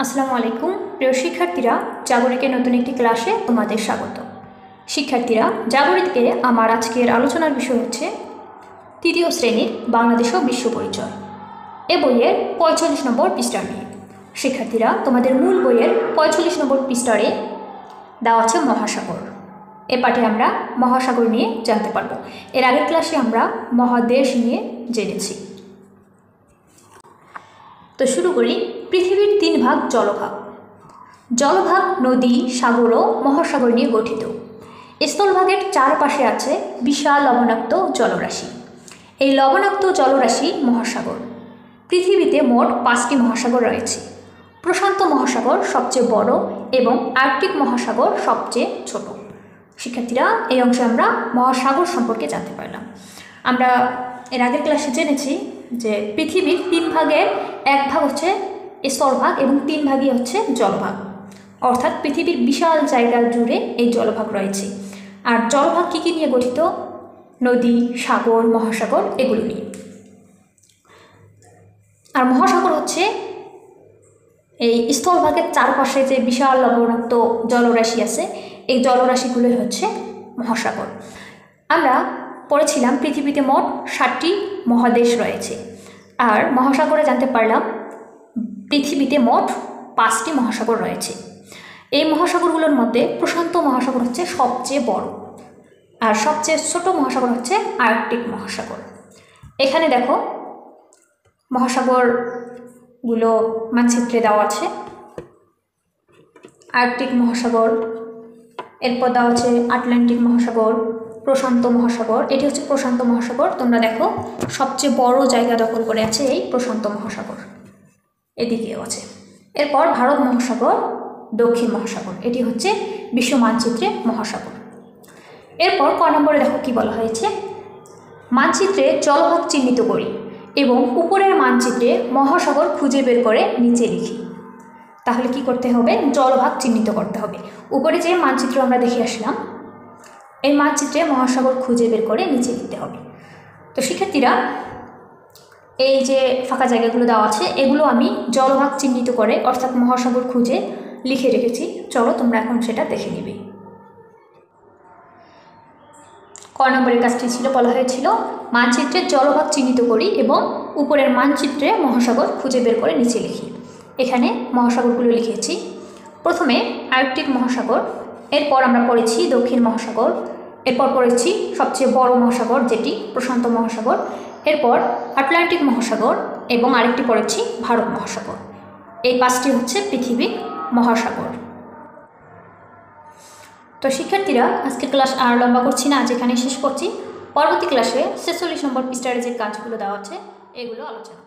আসসালামু আলাইকুম প্রিয় শিক্ষার্থীরা, জাগরিকের নতুন একটি ক্লাসে তোমাদের স্বাগত। শিক্ষার্থীরা, জাগরিকে আমার আজকের আলোচনার বিষয় হচ্ছে তৃতীয় শ্রেণীর বাংলাদেশ ও বিশ্ব পরিচয়। এ বইয়ের ৪৫ নম্বর পৃষ্ঠা নিয়ে। শিক্ষার্থীরা, তোমাদের মূল বইয়ের ৪৫ নম্বর পৃষ্ঠারে দেওয়া আছে মহাসাগর। এ পাঠে আমরা মহাসাগর নিয়ে জানতে পারব। এর আগের ক্লাসে আমরা মহাদেশ নিয়ে জেনেছি। তো শুরু করি। পৃথিবীর ৩ ভাগ জলভাগ। জলভাগ নদী, সাগর ও মহাসাগর নিয়ে গঠিত। স্থলভাগের চারপাশে আছে বিশাল লবণাক্ত জলরাশি। এই লবণাক্ত জলরাশি মহাসাগর। পৃথিবীতে মোট ৫টি মহাসাগর রয়েছে। প্রশান্ত মহাসাগর সবচেয়ে বড় এবং আর্কটিক মহাসাগর সবচেয়ে ছোট। শিক্ষার্থীরা, এই অংশে আমরা মহাসাগর সম্পর্কে জানতে পারলাম। আমরা এর আগের ক্লাসে জেনেছি যে পৃথিবীর ৩ ভাগের ১ ভাগ হচ্ছে স্থলভাগ এবং ৩ ভাগই হচ্ছে জলভাগ। অর্থাৎ পৃথিবীর বিশাল জায়গা জুড়ে এই জলভাগ রয়েছে। আর জলভাগ কী কী নিয়ে গঠিত? নদী, সাগর, মহাসাগর এগুলো নিয়ে। আর মহাসাগর হচ্ছে এই স্থলভাগের চারপাশে যে বিশাল লবণাক্ত জলরাশি আছে, এই জলরাশিগুলোই হচ্ছে মহাসাগর। আমরা পড়েছিলাম পৃথিবীতে মোট 7টি মহাদেশ রয়েছে। আর মহাসাগরে জানতে পারলাম পৃথিবীতে মোট 5টি মহাসাগর রয়েছে। এই মহাসাগরগুলোর মধ্যে প্রশান্ত মহাসাগর হচ্ছে সবচেয়ে বড়, আর সবচেয়ে ছোট মহাসাগর হচ্ছে আর্কটিক মহাসাগর। এখানে দেখো মহাসাগরগুলো মানচিত্রে দেওয়া আছে। আর্কটিক মহাসাগর, এরপর দেওয়া আছে আটলান্টিক মহাসাগর, প্রশান্ত মহাসাগর। এটি হচ্ছে প্রশান্ত মহাসাগর। তোমরা দেখো সবচেয়ে বড় জায়গা দখল করে আছে এই প্রশান্ত মহাসাগর, এদিকেও আছে। এরপর ভারত মহাসাগর, দক্ষিণ মহাসাগর, এটি হচ্ছে বিশ্ব মানচিত্রে মহাসাগর। এরপর ক নম্বরে দেখো কি বলা হয়েছে, মানচিত্রে জলভাগ চিহ্নিত করি এবং উপরের মানচিত্রে মহাসাগর খুঁজে বের করে নিচে লিখি। তাহলে কি করতে হবে? জলভাগ চিহ্নিত করতে হবে। উপরে যে মানচিত্র আমরা দেখে আসলাম, এই মানচিত্রে মহাসাগর খুঁজে বের করে নিচে লিখতে হবে। তো শিক্ষার্থীরা, এই যে ফাঁকা জায়গাগুলো দেওয়া আছে, এগুলো আমি জলভাগ চিহ্নিত করে অর্থাৎ মহাসাগর খুঁজে লিখে রেখেছি। চলো তোমরা এখন সেটা দেখে নিবে। ক নম্বরের কাজটি ছিল, বলা হয়েছিল মানচিত্রে জলভাগ চিহ্নিত করি এবং উপরের মানচিত্রে মহাসাগর খুঁজে বের করে নিচে লিখি। এখানে মহাসাগরগুলো লিখেছি। প্রথমে আর্কটিক মহাসাগর, এরপর আমরা পড়েছি দক্ষিণ মহাসাগর, এরপর পড়েছি সবচেয়ে বড় মহাসাগর যেটি প্রশান্ত মহাসাগর, এরপর আটলান্টিক মহাসাগর এবং আরেকটি পড়েছি ভারত মহাসাগর। এই 5টি হচ্ছে পৃথিবীর মহাসাগর। তো শিক্ষার্থীরা, আজকের ক্লাস আর লম্বা করছি না, আজ এখানে শেষ করছি। পরবর্তী ক্লাসে 46 নম্বর পৃষ্ঠারে যে কাজগুলো দেওয়া আছে এগুলো আলোচনা